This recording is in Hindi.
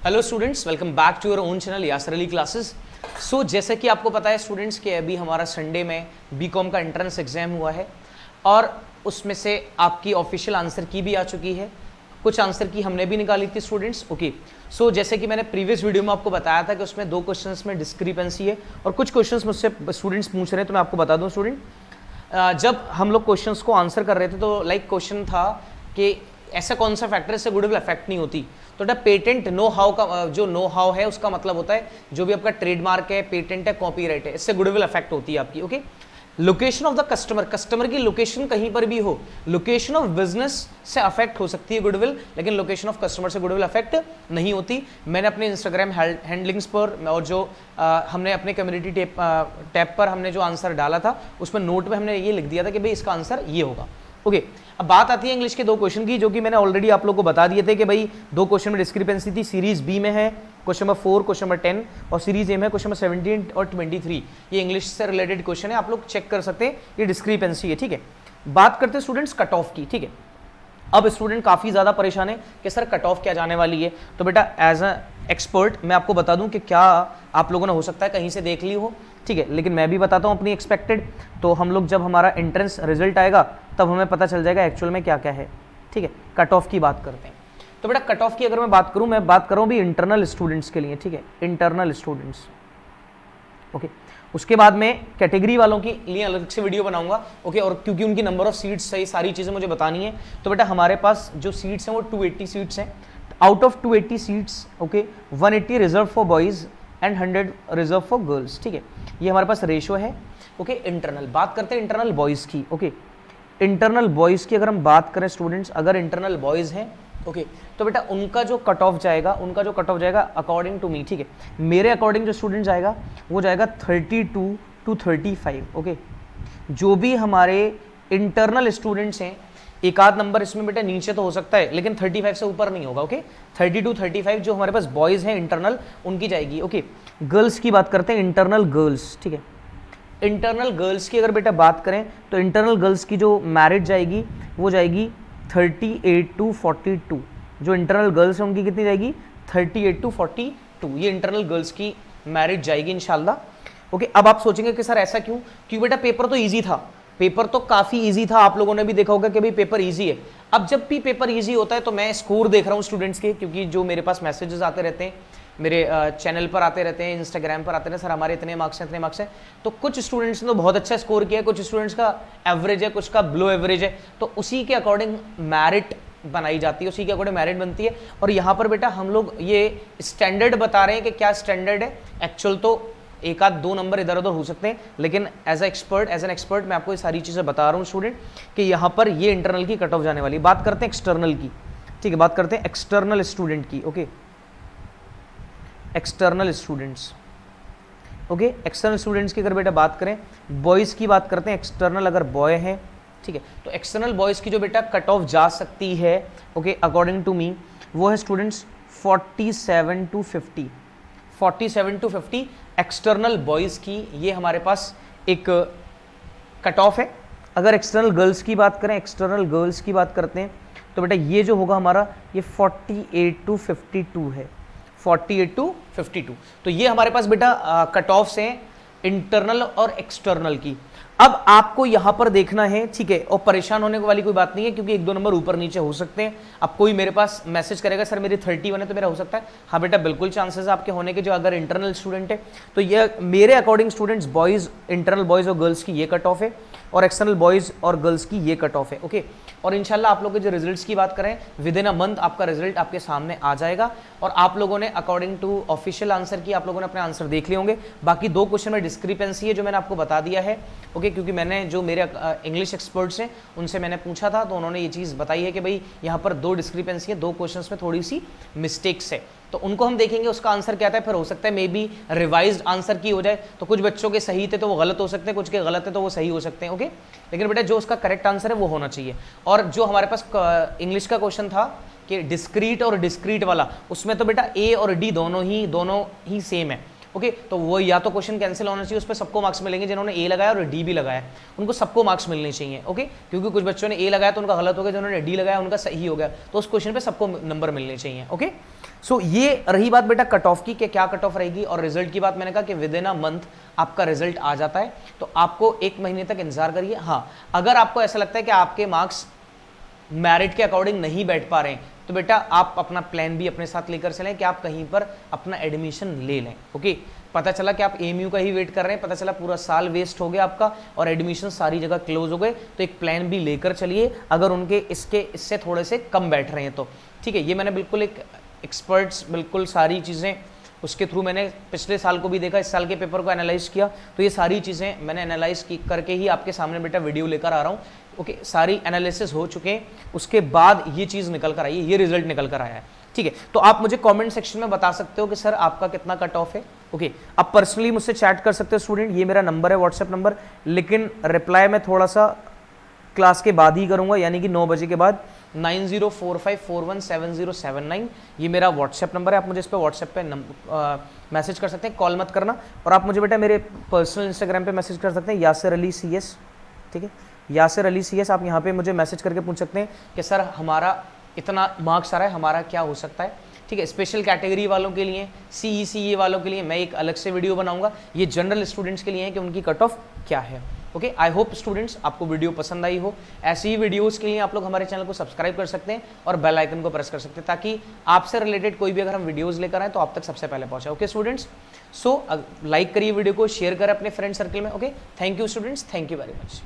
Hello students, welcome back to your own channel Yasar Ali classes. So जैसे कि आपको पता है स्टूडेंट्स कि अभी हमारा संडे में बीकॉम का एंट्रेंस एग्जाम हुआ है और उसमें से आपकी ऑफिशियल आंसर की भी आ चुकी है, कुछ आंसर की हमने भी निकाली थी स्टूडेंट्स। ओके, सो जैसे कि मैंने प्रीवियस वीडियो में आपको बताया था कि उसमें 2 क्वेश्चंस में डिस्क्रिपेंसी है और कुछ क्वेश्चंस मुझसे स्टूडेंट्स पूछ रहे हैं, तो मैं आपको बता दूं स्टूडेंट, जब हम लोग क्वेश्चंस को आंसर कर रहे थे तो लाइक क्वेश्चन था कि ऐसा कौन सा फैक्टर इससे गुडविल अफेक्ट नहीं होती। तो पेटेंट नो हाउ का जो नो हाउ है उसका मतलब होता है जो भी आपका ट्रेडमार्क है, पेटेंट है, कॉपीराइट है, इससे गुडविल अफेक्ट होती है आपकी। Okay, location of the customer, customer की लोकेशन कहीं पर भी हो, लोकेशन ऑफ बिजनेस से अफेक्ट हो सकती है गुडविल, लेकिन लोकेशन ऑफ कस्टमर से गुडविल अफेक्ट नहीं होती। मैंने अपने इंस्टाग्राम हैंडलिंग्स पर और जो हमने अपने कम्युनिटी टैब पर हमने जो आंसर डाला था उसमें नोट में हमने ये लिख दिया था कि भाई इसका आंसर ये होगा। ओके, अब बात आती है इंग्लिश के 2 क्वेश्चन की, जो कि मैंने ऑलरेडी आप लोगों को बता दिए थे कि भाई 2 क्वेश्चन में डिस्क्रिपेंसी थी। सीरीज बी में है क्वेश्चन नंबर 4, क्वेश्चन नंबर 10 और सीरीज ए में क्वेश्चन नंबर 17 और 23। ये इंग्लिश से रिलेटेड क्वेश्चन है, आप लोग चेक कर सकते हैं, ये डिस्क्रिपेंसी है। ठीक है, बात करते हैं स्टूडेंट्स कट ऑफ की। ठीक है, अब स्टूडेंट काफ़ी ज़्यादा परेशान है कि सर कट ऑफ क्या जाने वाली है। तो बेटा एज अ एक्सपर्ट मैं आपको बता दूं कि क्या आप लोगों ने हो सकता है कहीं से देख ली हो, ठीक है, लेकिन मैं भी बताता हूं अपनी एक्सपेक्टेड। तो हम लोग जब हमारा एंट्रेंस रिजल्ट आएगा तब हमें पता चल जाएगा एक्चुअल में क्या क्या है। ठीक है, कट ऑफ की बात करते हैं। तो बेटा कट ऑफ की अगर मैं बात करूं भी इंटरनल स्टूडेंट्स के लिए। ठीक है, इंटरनल स्टूडेंट्स। ओके, उसके बाद में कैटेगरी वालों के लिए अलग से वीडियो बनाऊंगा। ओके, और क्योंकि उनकी नंबर ऑफ सीट्स है, सारी चीज़ें मुझे बतानी है। तो बेटा हमारे पास जो सीट्स हैं वो 280 सीट्स हैं। Out of 280 seats, okay, 180 reserve for boys and 100 reserve for girls. ठीक है, ये हमारे पास रेशो है। ओके, इंटरनल बात करते हैं इंटरनल बॉयज़ की। ओके, इंटरनल बॉयज़ की अगर हम बात करें स्टूडेंट्स, अगर इंटरनल बॉयज़ हैं, ओके, तो बेटा उनका जो कट ऑफ जाएगा अकॉर्डिंग टू मी, ठीक है, मेरे अकॉर्डिंग जो स्टूडेंट जाएगा वो जाएगा 32 to 35। ओके, जो भी हमारे इंटरनल स्टूडेंट्स हैं, एक आध नंबर इसमें बेटा नीचे तो हो सकता है लेकिन 35 से ऊपर नहीं होगा। ओके, 32 35 जो हमारे पास बॉयज़ हैं इंटरनल, उनकी जाएगी। ओके, गर्ल्स की बात करते हैं, इंटरनल गर्ल्स। ठीक है, इंटरनल गर्ल्स की अगर बेटा बात करें तो इंटरनल गर्ल्स की जो मैरिट जाएगी वो जाएगी 38 to 42। जो इंटरनल गर्ल्स हैं उनकी कितनी जाएगी 38 to 42। ये इंटरनल गर्ल्स की मैरिट जाएगी इंशाल्लाह। ओके, अब आप सोचेंगे कि सर ऐसा क्यों? क्योंकि बेटा पेपर तो ईजी था, पेपर तो काफ़ी ईजी था, आप लोगों ने भी देखा होगा कि भाई पेपर ईजी है। अब जब भी पेपर ईजी होता है तो मैं स्कोर देख रहा हूँ स्टूडेंट्स के, क्योंकि जो मेरे पास मैसेजेस आते रहते हैं, मेरे चैनल पर आते रहते हैं, इंस्टाग्राम पर आते हैं, सर हमारे इतने मार्क्स हैं इतने मार्क्स हैं। तो कुछ स्टूडेंट्स ने तो बहुत अच्छा स्कोर किया है, कुछ स्टूडेंट्स का एवरेज है, कुछ का बिलो एवरेज है, तो उसी के अकॉर्डिंग मैरिट बनाई जाती है, उसी के अकॉर्डिंग मैरिट बनती है। और यहाँ पर बेटा हम लोग ये स्टैंडर्ड बता रहे हैं कि क्या स्टैंडर्ड है, एक्चुअल तो एक आध 2 नंबर इधर उधर हो सकते हैं, लेकिन एज एन एक्सपर्ट मैं आपको ये सारी चीज़ें बता रहा हूँ स्टूडेंट कि यहाँ पर ये इंटरनल की कट ऑफ जाने वाली। बात करते हैं एक्सटर्नल की। ठीक है, बात करते हैं एक्सटर्नल स्टूडेंट की। Okay, external students. Okay, external students की अगर बेटा बात करें, बॉयज़ की बात करते हैं, एक्सटर्नल अगर बॉय है, ठीक है, तो एक्सटर्नल बॉयज़ की जो बेटा कट ऑफ जा सकती है, ओके, अकॉर्डिंग टू मी वो है students 47 to 50। 47 to 50 external boys की ये हमारे पास एक कट ऑफ है। अगर एक्सटर्नल गर्ल्स की बात करें, एक्सटर्नल गर्ल्स की बात करते हैं तो बेटा ये जो होगा हमारा ये 48 to 52 है, 48 to 52। तो ये हमारे पास बेटा कट ऑफ्स हैं इंटरनल और एक्सटर्नल की। अब आपको यहां पर देखना है, ठीक है, और परेशान होने वाली कोई बात नहीं है, क्योंकि 1-2 नंबर ऊपर नीचे हो सकते हैं। अब कोई मेरे पास मैसेज करेगा सर मेरी 31 है तो मेरा हो सकता है, हाँ बेटा बिल्कुल चांसेस है आपके होने के, जो अगर इंटरनल स्टूडेंट है तो ये मेरे according students boys, internal boys और गर्ल्स की ये कट ऑफ है और एक्सटर्नल बॉयज़ और गर्ल्स की ये कट ऑफ है। ओके, और इंशाल्लाह आप लोग के जो रिजल्ट्स की बात करें, विद इन अ मंथ आपका रिजल्ट आपके सामने आ जाएगा और आप लोगों ने अकॉर्डिंग टू ऑफिशियल आंसर की आप लोगों ने अपने आंसर देख लिए होंगे। बाकी 2 क्वेश्चन में डिस्क्रिपेंसी है जो मैंने आपको बता दिया है। ओके, क्योंकि मैंने जो मेरे इंग्लिश एक्सपर्ट्स हैं उनसे मैंने पूछा था तो उन्होंने ये चीज़ बताई है कि भाई यहाँ पर 2 डिस्क्रिपेंसी है, 2 क्वेश्चंस में थोड़ी सी मिस्टेक्स है, तो उनको हम देखेंगे उसका आंसर क्या था। फिर हो सकता है मे बी रिवाइज्ड आंसर की हो जाए, तो कुछ बच्चों के सही थे तो वो गलत हो सकते हैं, कुछ के गलत है तो वो सही हो सकते हैं। ओके, लेकिन बेटा जो उसका करेक्ट आंसर है वो होना चाहिए। और जो हमारे पास इंग्लिश का क्वेश्चन था कि डिस्क्रीट और डिस्क्रीट वाला, उसमें तो बेटा ए और डी दोनों ही सेम है। ओके, तो वो या तो क्वेश्चन कैंसिल होना चाहिए, उस पर सबको मार्क्स मिलेंगे, जिन्होंने ए लगाया और डी भी लगाया उनको सबको मार्क्स मिलने चाहिए। ओके, क्योंकि कुछ बच्चों ने ए लगाया तो उनका गलत हो गया, जिन्होंने डी लगाया उनका सही हो गया, तो उस क्वेश्चन पे सबको नंबर मिलने चाहिए। ओके, सो ये रही बात बेटा कट ऑफ की कि क्या कट ऑफ रहेगी। और रिजल्ट की बात मैंने कहा कि विद इन अ मंथ आपका रिजल्ट आ जाता है, तो आपको 1 महीने तक इंतजार करिए। हाँ, अगर आपको ऐसा लगता है कि आपके मार्क्स मेरिट के अकॉर्डिंग नहीं बैठ पा रहे हैं, तो बेटा आप अपना प्लान भी अपने साथ लेकर चलें कि आप कहीं पर अपना एडमिशन ले लें। ओके, पता चला कि आप एमयू का ही वेट कर रहे हैं, पता चला पूरा साल वेस्ट हो गया आपका और एडमिशन सारी जगह क्लोज हो गए, तो एक प्लान भी लेकर चलिए अगर उनके इससे थोड़े से कम बैठ रहे हैं तो। ठीक है, ये मैंने बिल्कुल एक एक्सपर्ट्स बिल्कुल सारी चीज़ें उसके थ्रू मैंने पिछले साल को भी देखा, इस साल के पेपर को एनालाइज किया, तो ये सारी चीज़ें मैंने एनालाइज करके ही आपके सामने बेटा वीडियो लेकर आ रहा हूँ। ओके, सारी एनालिसिस हो चुके हैं, उसके बाद ये चीज़ निकल कर आई है, ये रिजल्ट निकल कर आया है। ठीक है, तो आप मुझे कमेंट सेक्शन में बता सकते हो कि सर आपका कितना कट ऑफ है। ओके, आप पर्सनली मुझसे चैट कर सकते हो स्टूडेंट, ये मेरा नंबर है व्हाट्सएप नंबर, लेकिन रिप्लाई मैं थोड़ा सा क्लास के बाद ही करूंगा, यानी कि 9 बजे के बाद। 9045417079 ये मेरा व्हाट्सएप नंबर है, आप मुझे इस पर व्हाट्सएप पे मैसेज कर सकते हैं, कॉल मत करना। और आप मुझे बेटा मेरे पर्सनल इंस्टाग्राम पे मैसेज कर सकते हैं, यासिर अली CS। ठीक है, यासिर अली CS, आप यहाँ पे मुझे मैसेज करके पूछ सकते हैं कि सर हमारा इतना मार्क्स आ रहा है, हमारा क्या हो सकता है। ठीक है, स्पेशल कैटेगरी वालों के लिए, CE वालों के लिए मैं एक अलग से वीडियो बनाऊंगा, ये जनरल स्टूडेंट्स के लिए है कि उनकी कट ऑफ क्या है। ओके, आई होप स्टूडेंट्स आपको वीडियो पसंद आई हो। ऐसी ही वीडियोस के लिए आप लोग हमारे चैनल को सब्सक्राइब कर सकते हैं और बेल आइकन को प्रेस कर सकते हैं, ताकि आपसे रिलेटेड कोई भी अगर हम वीडियोस लेकर आए तो आप तक सबसे पहले पहुंचे। ओके स्टूडेंट्स, सो लाइक करिए वीडियो को, शेयर करें अपने फ्रेंड सर्कल में। Okay, thank you students, thank you very much.